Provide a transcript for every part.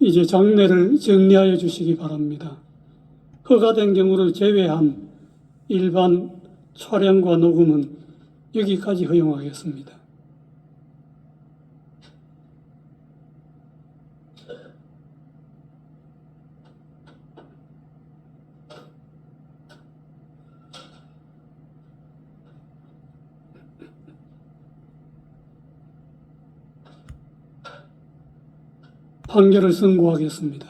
이제 장례를 정리하여 주시기 바랍니다. 허가된 경우를 제외한 일반 촬영과 녹음은 여기까지 허용하겠습니다. 판결을 선고하겠습니다.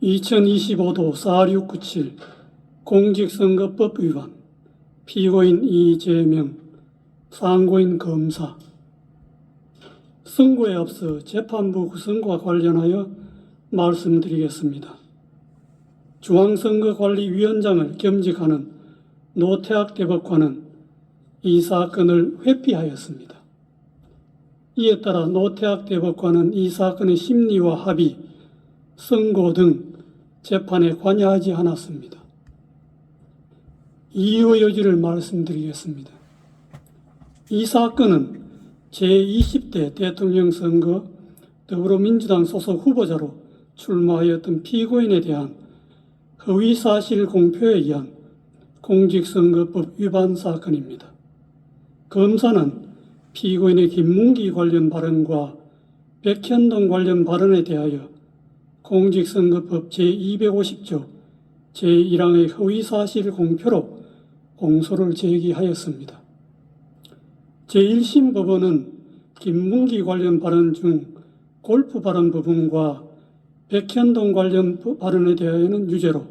2025도 4697 공직선거법 위반, 피고인 이재명, 상고인 검사. 선고에 앞서 재판부 구성과 관련하여 말씀드리겠습니다. 중앙선거관리위원장을 겸직하는 노태학 대법관은 이 사건을 회피하였습니다. 이에 따라 노태학 대법관은 이 사건의 심리와 합의, 선고 등 재판에 관여하지 않았습니다. 이유의 여지를 말씀드리겠습니다. 이 사건은 제20대 대통령 선거 더불어민주당 소속 후보자로 출마하였던 피고인에 대한 허위사실 공표에 의한 공직선거법 위반 사건입니다. 검사는 피고인의 김문기 관련 발언과 백현동 관련 발언에 대하여 공직선거법 제250조 제1항의 허위사실 공표로 공소를 제기하였습니다. 제1심 법원은 김문기 관련 발언 중 골프 발언 부분과 백현동 관련 발언에 대하여는 유죄로,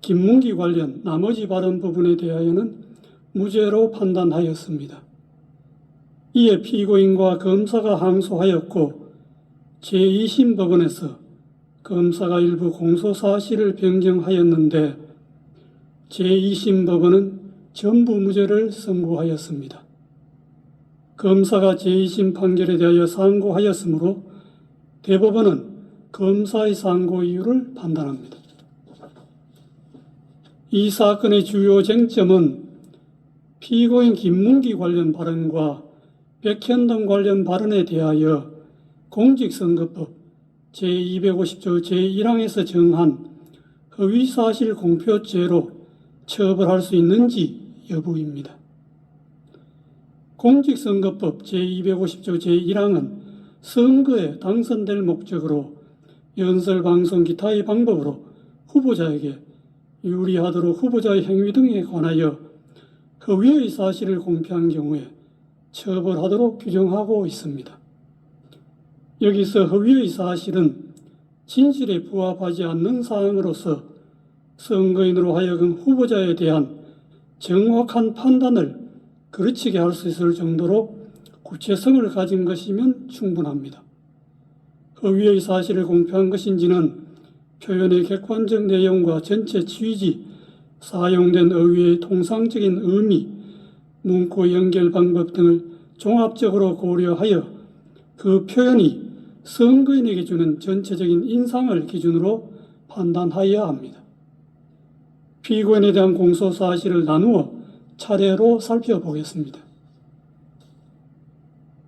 김문기 관련 나머지 발언 부분에 대하여는 무죄로 판단하였습니다. 이에 피고인과 검사가 항소하였고 제2심 법원에서 검사가 일부 공소사실을 변경하였는데 제2심 법원은 전부 무죄를 선고하였습니다. 검사가 제2심 판결에 대하여 상고하였으므로 대법원은 검사의 상고 이유를 판단합니다. 이 사건의 주요 쟁점은 피고인 김문기 관련 발언과 백현동 관련 발언에 대하여 공직선거법 제250조 제1항에서 정한 허위사실 공표죄로 처벌할 수 있는지 여부입니다. 공직선거법 제250조 제1항은 선거에 당선될 목적으로 연설방송 기타의 방법으로 후보자에게 유리하도록 후보자의 행위 등에 관하여 허위의 사실을 공표한 경우에 처벌하도록 규정하고 있습니다. 여기서 허위의 사실은 진실에 부합하지 않는 사항으로서 선거인으로 하여금 후보자에 대한 정확한 판단을 그르치게 할 수 있을 정도로 구체성을 가진 것이면 충분합니다. 허위의 사실을 공표한 것인지는 표현의 객관적 내용과 전체 취지, 사용된 어휘의 통상적인 의미, 문구 연결 방법 등을 종합적으로 고려하여 그 표현이 선거인에게 주는 전체적인 인상을 기준으로 판단하여야 합니다. 피고인에 대한 공소사실을 나누어 차례로 살펴보겠습니다.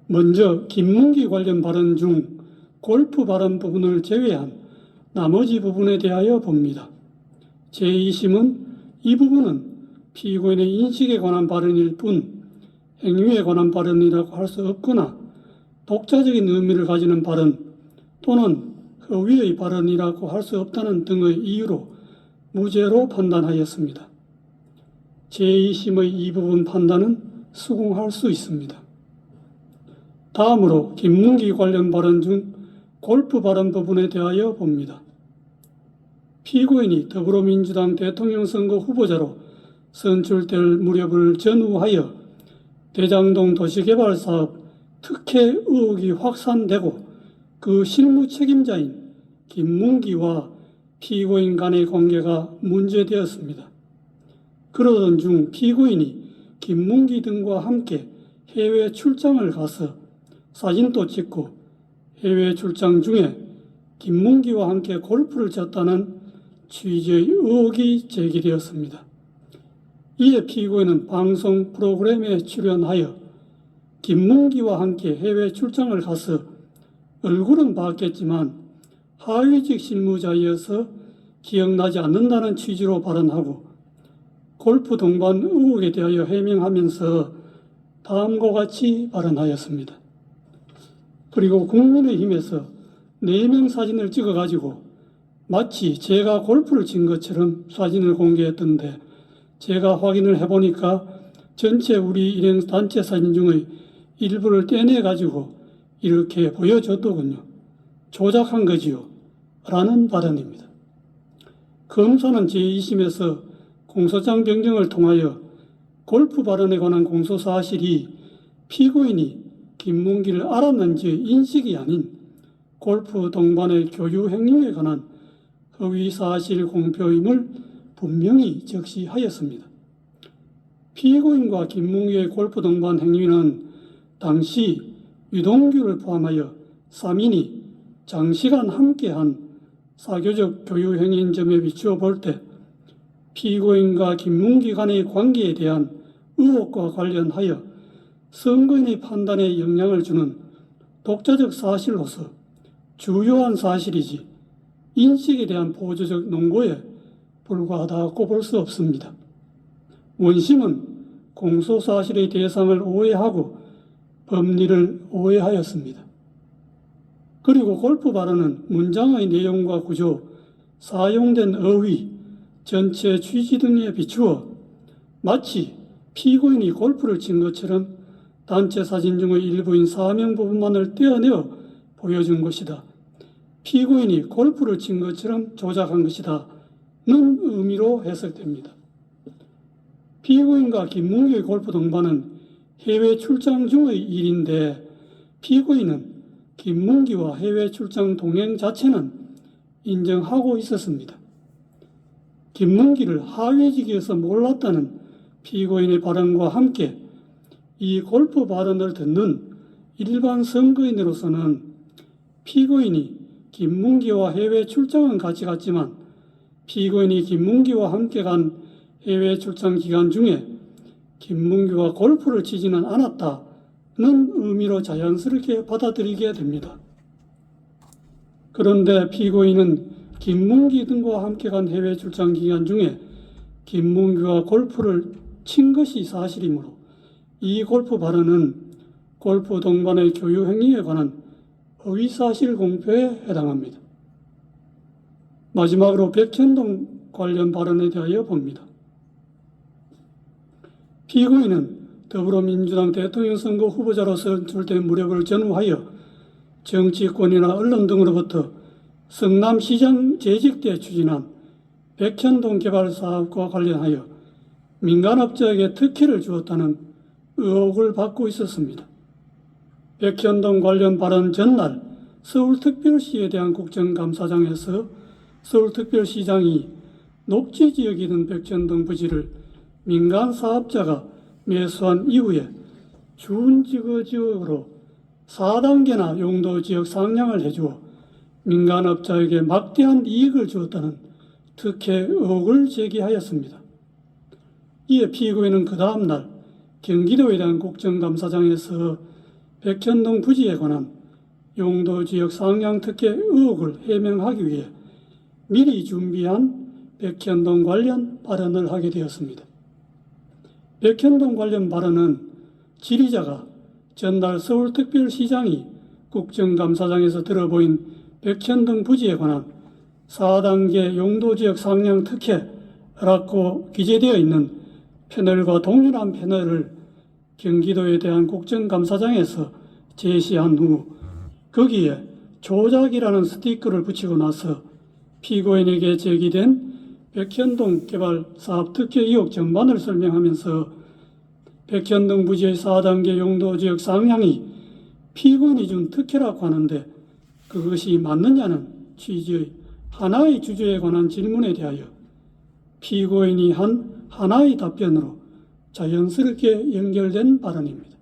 먼저 김문기 관련 발언 중 골프 발언 부분을 제외한 나머지 부분에 대하여 봅니다. 제2심은 이 부분은 피고인의 인식에 관한 발언일 뿐 행위에 관한 발언이라고 할 수 없거나 독자적인 의미를 가지는 발언 또는 허위의 발언이라고 할 수 없다는 등의 이유로 무죄로 판단하였습니다. 제2심의 이 부분 판단은 수긍할 수 있습니다. 다음으로 김문기 관련 발언 중 골프 발언 부분에 대하여 봅니다. 피고인이 더불어민주당 대통령 선거 후보자로 선출될 무렵을 전후하여 대장동 도시개발사업 특혜 의혹이 확산되고 그 실무 책임자인 김문기와 피고인 간의 관계가 문제되었습니다. 그러던 중 피고인이 김문기 등과 함께 해외 출장을 가서 사진도 찍고 해외 출장 중에 김문기와 함께 골프를 쳤다는 취지의 의혹이 제기되었습니다. 이에 피고인은 방송 프로그램에 출연하여 김문기와 함께 해외 출장을 가서 얼굴은 봤겠지만 하위직 실무자이어서 기억나지 않는다는 취지로 발언하고 골프 동반 의혹에 대하여 해명하면서 다음과 같이 발언하였습니다. 그리고 국민의힘에서 4명 사진을 찍어가지고 마치 제가 골프를 친 것처럼 사진을 공개했던데 제가 확인을 해보니까 전체 우리 일행 단체 사진 중의 일부를 떼내가지고 이렇게 보여줬더군요. 조작한 거지요. 라는 발언입니다. 검사는 제2심에서 공소장 변경을 통하여 골프 발언에 관한 공소사실이 피고인이 김문기를 알았는지 인식이 아닌 골프 동반의 교유 행위에 관한 허위 사실 공표임을 분명히 적시하였습니다. 피고인과 김문기의 골프 동반 행위는 당시 유동규를 포함하여 3인이 장시간 함께한 사교적 교유 행위인 점에 비추어 볼 때 피고인과 김문기 간의 관계에 대한 의혹과 관련하여 선거인의 판단에 영향을 주는 독자적 사실로서 주요한 사실이지 인식에 대한 보조적 논거에 불과하다고 볼 수 없습니다. 원심은 공소사실의 대상을 오해하고 법리를 오해하였습니다. 그리고 골프 발언은 문장의 내용과 구조, 사용된 어휘, 전체 취지 등에 비추어 마치 피고인이 골프를 친 것처럼 단체 사진 중의 일부인 사명 부분만을 떼어내어 보여준 것이다. 피고인이 골프를 친 것처럼 조작한 것이다. 는 의미로 해석됩니다. 피고인과 김문기의 골프 동반은 해외 출장 중의 일인데 피고인은 김문기와 해외 출장 동행 자체는 인정하고 있었습니다. 김문기를 하위직에서 몰랐다는 피고인의 발언과 함께 이 골프 발언을 듣는 일반 선거인으로서는 피고인이 김문기와 해외 출장은 같이 갔지만 피고인이 김문기와 함께 간 해외 출장 기간 중에 김문기와 골프를 치지는 않았다는 의미로 자연스럽게 받아들이게 됩니다. 그런데 피고인은 김문기 등과 함께 간 해외 출장 기간 중에 김문기와 골프를 친 것이 사실이므로 이 골프 발언은 골프 동반의 교유 행위에 관한 허위사실 공표에 해당합니다. 마지막으로 백현동 관련 발언에 대하여 봅니다. 피고인은 더불어민주당 대통령 선거 후보자로 선출된 무렵을 전후하여 정치권이나 언론 등으로부터 성남시장 재직 때 추진한 백현동 개발 사업과 관련하여 민간업자에게 특혜를 주었다는 의혹을 받고 있었습니다. 백현동 관련 발언 전날 서울특별시에 대한 국정감사장에서 서울특별시장이 녹지지역이던 백현동 부지를 민간 사업자가 매수한 이후에 준지구지역으로 4단계나 용도지역 상향을 해주어 민간업자에게 막대한 이익을 주었다는 특혜 의혹을 제기하였습니다. 이에 피고인은 그 다음날 경기도에 대한 국정감사장에서 백현동 부지에 관한 용도지역 상향 특혜 의혹을 해명하기 위해 미리 준비한 백현동 관련 발언을 하게 되었습니다. 백현동 관련 발언은 질의자가 전날 서울특별시장이 국정감사장에서 들어보인 백현동 부지에 관한 4단계 용도지역 상향 특혜라고 기재되어 있는 패널과 동일한 패널을 경기도에 대한 국정감사장에서 제시한 후 거기에 조작이라는 스티커를 붙이고 나서 피고인에게 제기된 백현동 개발 사업 특혜 의혹 전반을 설명하면서 백현동 부지의 4단계 용도지역 상향이 피고인이 준 특혜라고 하는데 그것이 맞느냐는 취지의 하나의 주제에 관한 질문에 대하여 피고인이 한 하나의 답변으로 자연스럽게 연결된 발언입니다.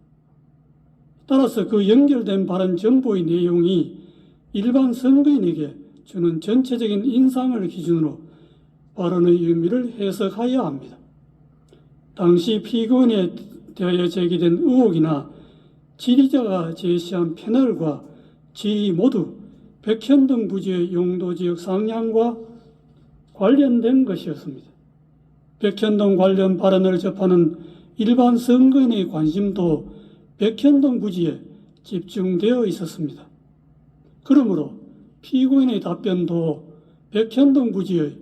따라서 그 연결된 발언 전부의 내용이 일반 선거인에게 주는 전체적인 인상을 기준으로 발언의 의미를 해석하여야 합니다. 당시 피고인에 대하여 제기된 의혹이나 질의자가 제시한 패널과 지위 모두 백현동 부지의 용도지역 상향과 관련된 것이었습니다. 백현동 관련 발언을 접하는 일반 선거인의 관심도 백현동 부지에 집중되어 있었습니다. 그러므로 피고인의 답변도 백현동 부지의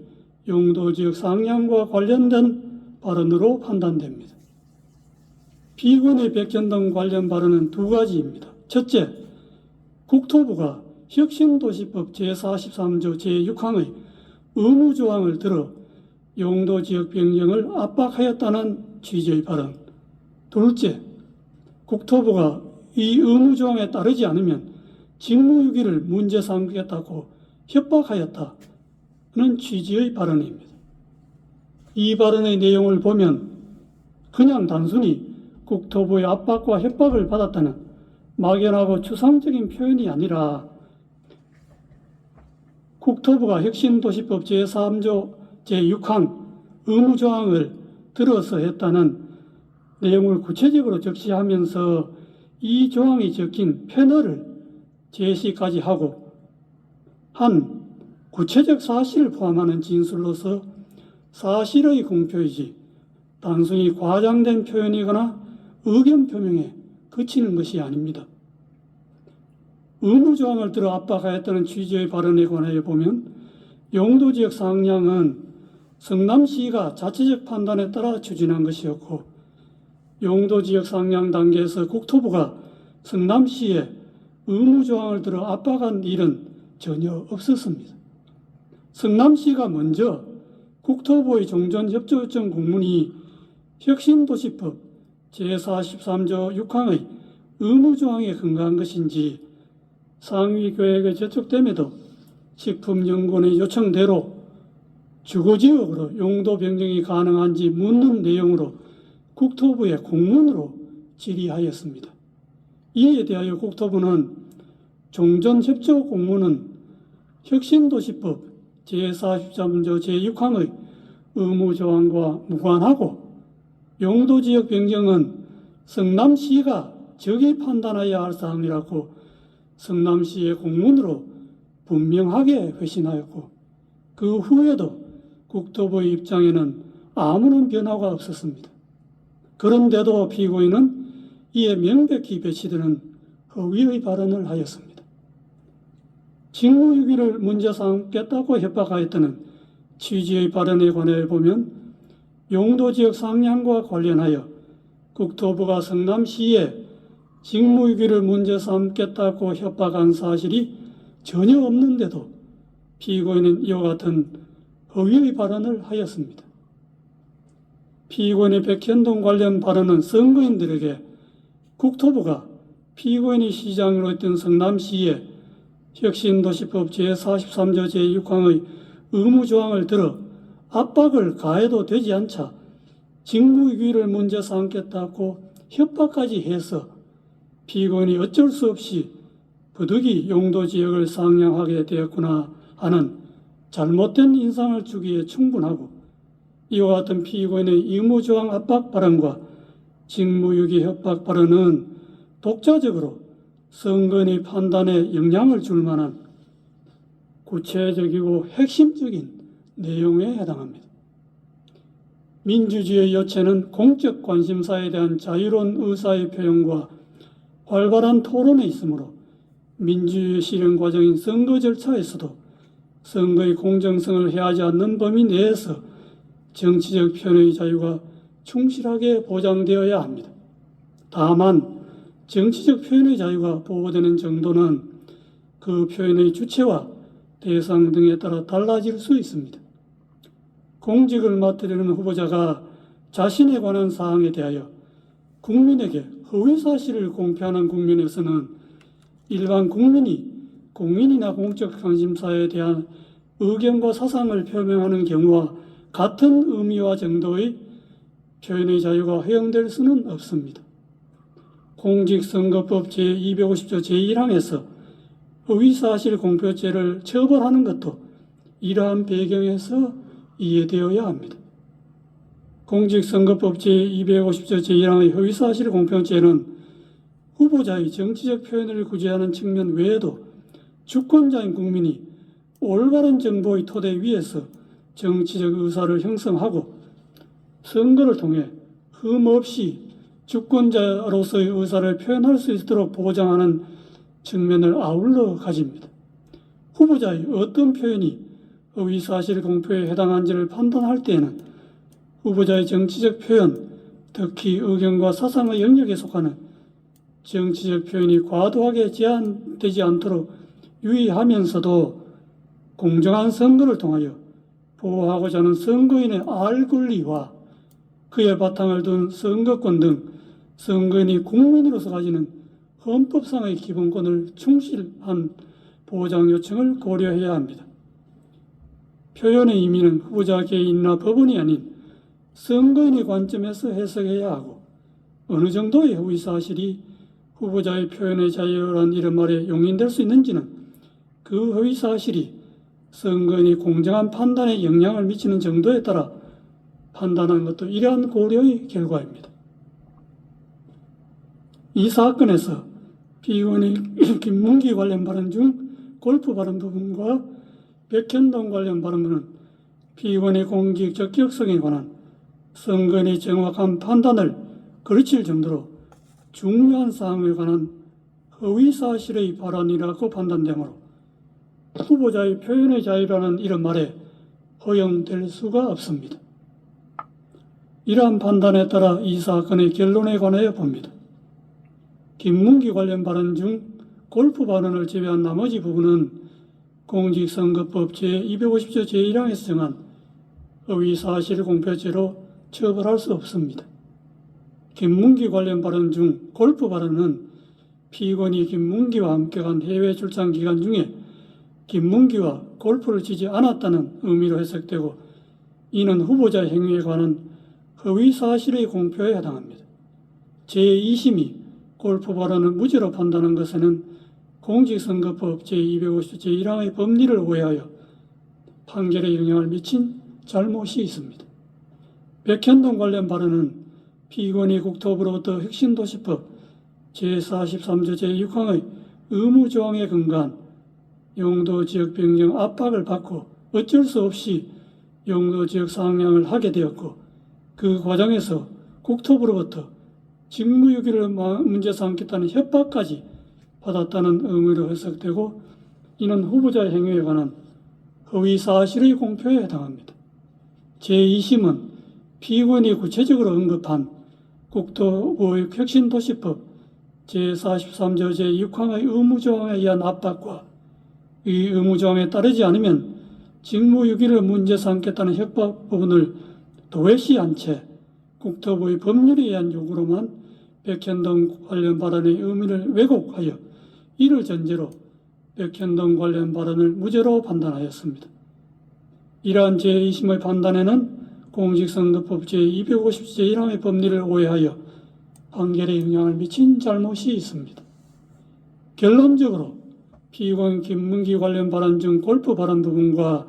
용도지역 상향과 관련된 발언으로 판단됩니다. 피고인의 백현동 관련 발언은 두 가지입니다. 첫째, 국토부가 혁신도시법 제43조 제6항의 의무조항을 들어 용도지역 변경을 압박하였다는 취지의 발언. 둘째, 국토부가 이 의무조항에 따르지 않으면 직무유기를 문제 삼겠다고 협박하였다는 취지의 발언입니다. 이 발언의 내용을 보면 그냥 단순히 국토부의 압박과 협박을 받았다는 막연하고 추상적인 표현이 아니라 국토부가 혁신도시법 제3조 제6항 의무조항을 들어서 했다는 내용을 구체적으로 적시하면서 이 조항이 적힌 패널을 제시까지 하고 한 구체적 사실을 포함하는 진술로서 사실의 공표이지 단순히 과장된 표현이거나 의견 표명에 그치는 것이 아닙니다. 의무조항을 들어 압박하였다는 취지의 발언에 관하여 보면 용도지역 상향은 성남시가 자체적 판단에 따라 추진한 것이었고 용도지역 상향 단계에서 국토부가 성남시에 의무조항을 들어 압박한 일은 전혀 없었습니다. 성남시가 먼저 국토부의 종전협조 요청 공문이 혁신도시법 제43조 6항의 의무조항에 근거한 것인지 상위교획에 제촉됨에도 식품연구원의 요청대로 주거지역으로 용도 변경이 가능한지 묻는 내용으로 국토부에 공문으로 질의하였습니다. 이에 대하여 국토부는 종전협조 공문은 혁신도시법 제43조 제6항의 의무조항과 무관하고 용도지역 변경은 성남시가 적이 판단하여야 할 사항이라고 성남시의 공문으로 분명하게 회신하였고 그 후에도 국토부의 입장에는 아무런 변화가 없었습니다. 그런데도 피고인은 이에 명백히 배치되는 허위의 발언을 하였습니다. 직무유기를 문제 삼겠다고 협박하였다는 취지의 발언에 관해 보면 용도지역 상향과 관련하여 국토부가 성남시에 직무유기를 문제 삼겠다고 협박한 사실이 전혀 없는데도 피고인은 이와 같은 허위의 발언을 하였습니다. 피고인의 백현동 관련 발언은 선거인들에게 국토부가 피고인이 시장으로 있던 성남시에 혁신도시법 제43조 제6항의 의무조항을 들어 압박을 가해도 되지 않자 직무유기를 문제 삼겠다고 협박까지 해서 피고인이 어쩔 수 없이 부득이 용도지역을 상향하게 되었구나 하는 잘못된 인상을 주기에 충분하고 이와 같은 피고인의 의무조항 압박 발언과 직무유기 협박 발언은 독자적으로 선거인의 판단에 영향을 줄 만한 구체적이고 핵심적인 내용에 해당합니다. 민주주의의 요체는 공적 관심사에 대한 자유로운 의사의 표현과 활발한 토론에 있으므로 민주주의 실현 과정인 선거 절차에서도 선거의 공정성을 해하지 않는 범위 내에서 정치적 표현의 자유가 충실하게 보장되어야 합니다. 다만 정치적 표현의 자유가 보호되는 정도는 그 표현의 주체와 대상 등에 따라 달라질 수 있습니다. 공직을 맡으려는 후보자가 자신에 관한 사항에 대하여 국민에게 허위 사실을 공표하는 국면에서는 일반 국민이 공인이나 공적 관심사에 대한 의견과 사상을 표명하는 경우와 같은 의미와 정도의 표현의 자유가 허용될 수는 없습니다. 공직선거법 제250조 제1항에서 허위사실 공표죄를 처벌하는 것도 이러한 배경에서 이해되어야 합니다. 공직선거법 제250조 제1항의 허위사실 공표죄는 후보자의 정치적 표현을 구제하는 측면 외에도 주권자인 국민이 올바른 정보의 토대 위에서 정치적 의사를 형성하고 선거를 통해 흠없이 주권자로서의 의사를 표현할 수 있도록 보장하는 측면을 아울러 가집니다. 후보자의 어떤 표현이 허위사실 공표에 해당한지를 판단할 때에는 후보자의 정치적 표현, 특히 의견과 사상의 영역에 속하는 정치적 표현이 과도하게 제한되지 않도록 유의하면서도 공정한 선거를 통하여 보호하고자 하는 선거인의 알 권리와 그의 바탕을 둔 선거권 등 선거인이 국민으로서 가지는 헌법상의 기본권을 충실한 보장 요청을 고려해야 합니다. 표현의 의미는 후보자 개인이나 법원이 아닌 선거인의 관점에서 해석해야 하고 어느 정도의 허위사실이 후보자의 표현의 자유란 이런 말에 용인될 수 있는지는 그 허위사실이 선거인의 공정한 판단에 영향을 미치는 정도에 따라 판단하는 것도 이러한 고려의 결과입니다. 이 사건에서 피의원의 김문기 관련 발언 중 골프 발언 부분과 백현동 관련 발언은 피의원의 공직 적격성에 관한 선거인의 정확한 판단을 거칠 정도로 중요한 사항에 관한 허위사실의 발언이라고 판단되므로 후보자의 표현의 자유라는 이런 말에 허용될 수가 없습니다. 이러한 판단에 따라 이 사건의 결론에 관하여 봅니다. 김문기 관련 발언 중 골프 발언을 제외한 나머지 부분은 공직선거법 제250조 제1항에서 정한 허위사실 공표죄로 처벌할 수 없습니다. 김문기 관련 발언 중 골프 발언은 피의원이 김문기와 함께 간 해외 출장 기간 중에 김문기와 골프를 치지 않았다는 의미로 해석되고 이는 후보자 행위에 관한 허위사실의 공표에 해당합니다. 제2심이 골프 발언을 무죄로 판단한 것에는 공직선거법 제250조 제1항의 법리를 오해하여 판결에 영향을 미친 잘못이 있습니다. 백현동 관련 발언은 피의원이 국토부로부터 혁신도시법 제43조 제6항의 의무조항에 근거한 용도지역 변경 압박을 받고 어쩔 수 없이 용도지역 상향을 하게 되었고 그 과정에서 국토부로부터 직무유기를 문제 삼겠다는 협박까지 받았다는 의미로 해석되고 이는 후보자의 행위에 관한 허위사실의 공표에 해당합니다. 제2심은 피의원이 구체적으로 언급한 국토부의 혁신도시법 제43조 제6항의 의무조항에 의한 압박과 이 의무조항에 따르지 않으면 직무유기를 문제 삼겠다는 협박 부분을 도외시한 채 국토부의 법률에 의한 요구로만 백현동 관련 발언의 의미를 왜곡하여 이를 전제로 백현동 관련 발언을 무죄로 판단하였습니다. 이러한 제2심의 판단에는 공직선거법 제250조 제1항의 법리를 오해하여 판결에 영향을 미친 잘못이 있습니다. 결론적으로 피의원 김문기 관련 발언 중 골프 발언 부분과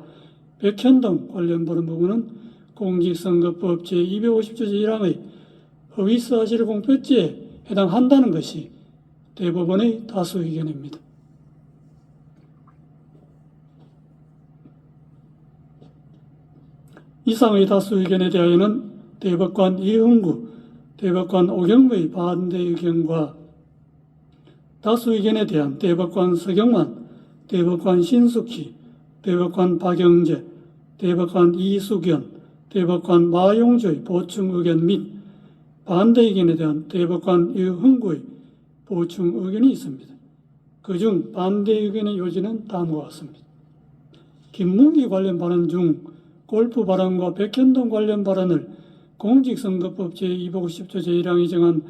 백현동 관련 발언 부분은 공직선거법 제250조 제1항의 허위사실 공표죄에 해당한다는 것이 대법원의 다수 의견입니다. 이상의 다수 의견에 대하여는 대법관 이흥구, 대법관 오경무의 반대 의견과 다수 의견에 대한 대법관 서경만, 대법관 신숙희, 대법관 박영재, 대법관 이수견, 대법관 마용조의 보충 의견 및 반대 의견에 대한 대법관 이흥구의 보충 의견이 있습니다. 그중 반대 의견의 요지는 다음과 같습니다. 김문기 관련 발언 중 골프 발언과 백현동 관련 발언을 공직선거법 제250조 제1항이 정한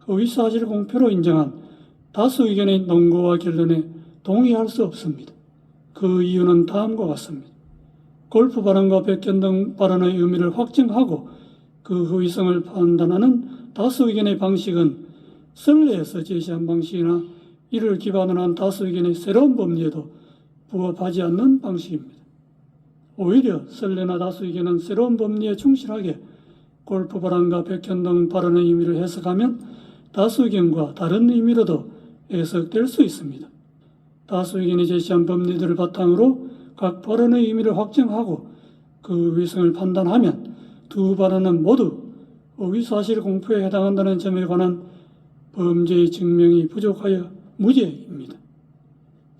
허위사실 공표로 인정한 다수 의견의 논거와 결론에 동의할 수 없습니다. 그 이유는 다음과 같습니다. 골프 발언과 백현동 발언의 의미를 확정하고 그 허위성을 판단하는 다수 의견의 방식은 선례에서 제시한 방식이나 이를 기반으로 한 다수 의견의 새로운 법리에도 부합하지 않는 방식입니다. 오히려 선례나 다수 의견은 새로운 법리에 충실하게 골프 발언과 백현동 발언의 의미를 해석하면 다수 의견과 다른 의미로도 해석될 수 있습니다. 다수 의견이 제시한 법리들을 바탕으로 각 발언의 의미를 확정하고 그 위성을 판단하면 두 발언은 모두 허위사실 공표에 해당한다는 점에 관한 범죄의 증명이 부족하여 무죄입니다.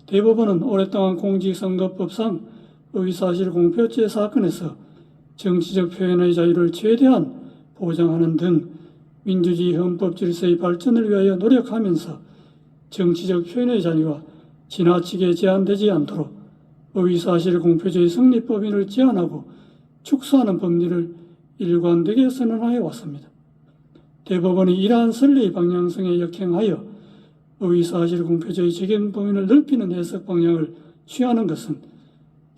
대법원은 오랫동안 공직선거법상 허위사실 공표죄 사건에서 정치적 표현의 자유를 최대한 보장하는 등 민주주의 헌법 질서의 발전을 위하여 노력하면서 정치적 표현의 자유가 지나치게 제한되지 않도록 허위사실 공표죄의 성립 범위를 제한하고 축소하는 법리를 일관되게 선언하여 왔습니다. 대법원이 이러한 선례의 방향성에 역행하여 허위사실 공표죄의 적용 범위를 넓히는 해석 방향을 취하는 것은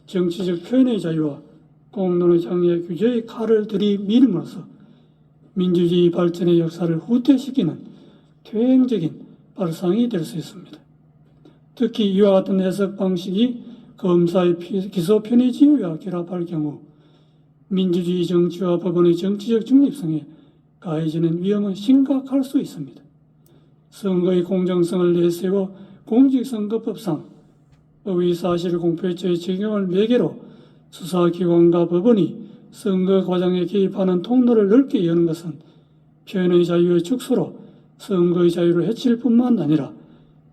정치적 표현의 자유와 공론의 장애 규제의 칼을 들이밀음으로써 민주주의 발전의 역사를 후퇴시키는 퇴행적인 발상이 될 수 있습니다. 특히 이와 같은 해석 방식이 검사의 기소 편의 지위와 결합할 경우 민주주의 정치와 법원의 정치적 중립성에 가해지는 위험은 심각할 수 있습니다. 선거의 공정성을 내세워 공직선거법상 허위사실 공표죄의 적용을 매개로 수사기관과 법원이 선거 과정에 개입하는 통로를 넓게 여는 것은 표현의 자유의 축소로 선거의 자유를 해칠 뿐만 아니라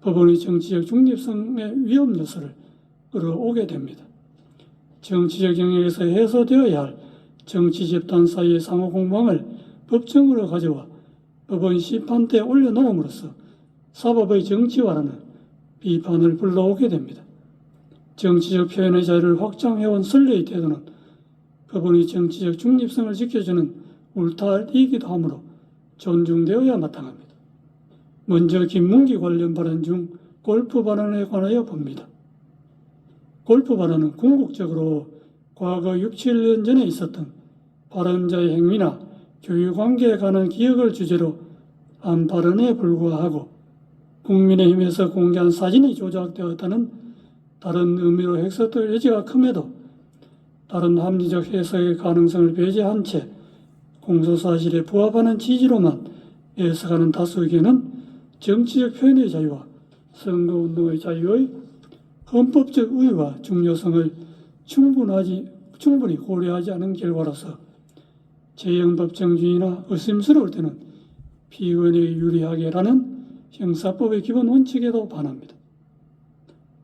법원의 정치적 중립성의 위험 요소를 끌어오게 됩니다. 정치적 영역에서 해소되어야 할 정치 집단 사이의 상호 공방을 법정으로 가져와 법원 심판대에 올려놓음으로써 사법의 정치화라는 비판을 불러오게 됩니다. 정치적 표현의 자유를 확장해온 선례의 태도는 법원의 정치적 중립성을 지켜주는 울타리이기도 하므로 존중되어야 마땅합니다. 먼저 김문기 관련 발언 중 골프 발언에 관하여 봅니다. 골프 발언은 궁극적으로 과거 6, 7년 전에 있었던 발언자의 행위나 교육관계에 관한 기억을 주제로 한 발언에 불과하고 국민의힘에서 공개한 사진이 조작되었다는 다른 의미로 해석될 여지가 큼에도 다른 합리적 해석의 가능성을 배제한 채 공소사실에 부합하는 취지로만 해석하는 다수 의견은 정치적 표현의 자유와 선거운동의 자유의 헌법적 의의와 중요성을 충분히 고려하지 않은 결과로서 재형법정주의나 의심스러울 때는 피의원에게 유리하게라는 형사법의 기본 원칙에도 반합니다.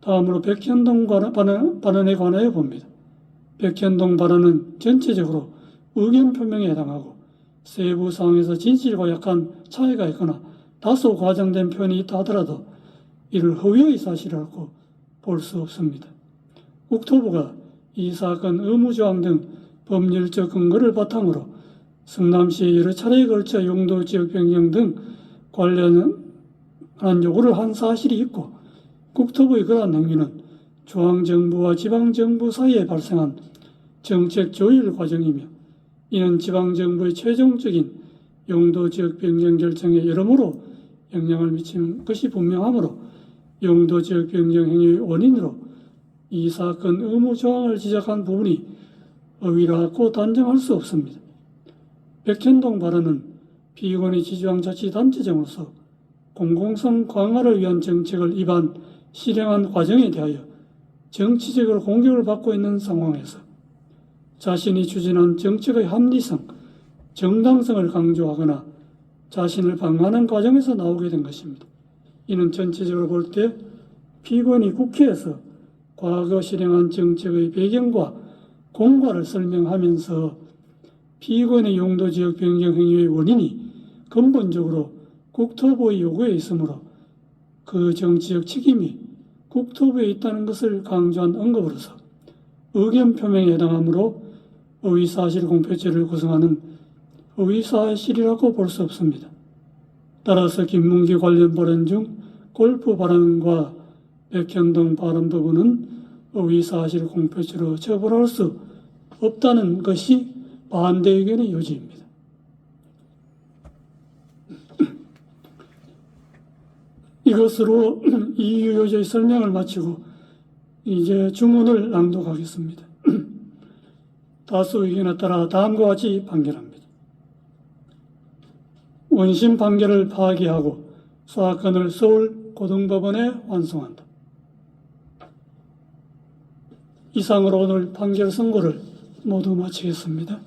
다음으로 백현동 발언에 관하여 봅니다. 백현동 발언은 전체적으로 의견 표명에 해당하고 세부 사항에서 진실과 약간 차이가 있거나 다소 과장된 표현이 있다 하더라도 이를 허위의 사실이라고 볼 수 없습니다. 국토부가 이 사건 의무조항 등 법률적 근거를 바탕으로 성남시에 여러 차례에 걸쳐 용도 지역 변경 등 관련한 요구를 한 사실이 있고 국토부의 그러한 행위는 중앙정부와 지방정부 사이에 발생한 정책 조율 과정이며 이는 지방정부의 최종적인 용도 지역 변경 결정에 여러모로 영향을 미치는 것이 분명하므로 용도 지역 변경 행위의 원인으로 이 사건 의무 조항을 지적한 부분이 허위라고 단정할 수 없습니다. 백현동 발언은 피의원의 지방자치단체장으로서 공공성 강화를 위한 정책을 실행한 과정에 대하여 정치적으로 공격을 받고 있는 상황에서 자신이 추진한 정책의 합리성, 정당성을 강조하거나 자신을 방어하는 과정에서 나오게 된 것입니다. 이는 전체적으로 볼 때 피의원이 국회에서 과거 실행한 정책의 배경과 공과를 설명하면서 피의원의 용도지역 변경 행위의 원인이 근본적으로 국토부의 요구에 있으므로 그 정치적 책임이 국토부에 있다는 것을 강조한 언급으로서 의견 표명에 해당하므로 허위사실 공표죄를 구성하는 허위사실이라고 볼 수 없습니다. 따라서 김문기 관련 발언 중 골프 발언과 백현동 발언 부분은 허위사실 공표죄로 처벌할 수 없다는 것이 반대 의견의 요지입니다. 이것으로 이유 요지의 설명을 마치고 이제 주문을 낭독하겠습니다. 다수 의견에 따라 다음과 같이 판결합니다. 원심 판결을 파기하고 사건을 서울 고등법원에 완송한다. 이상으로 오늘 판결 선고를 모두 마치겠습니다.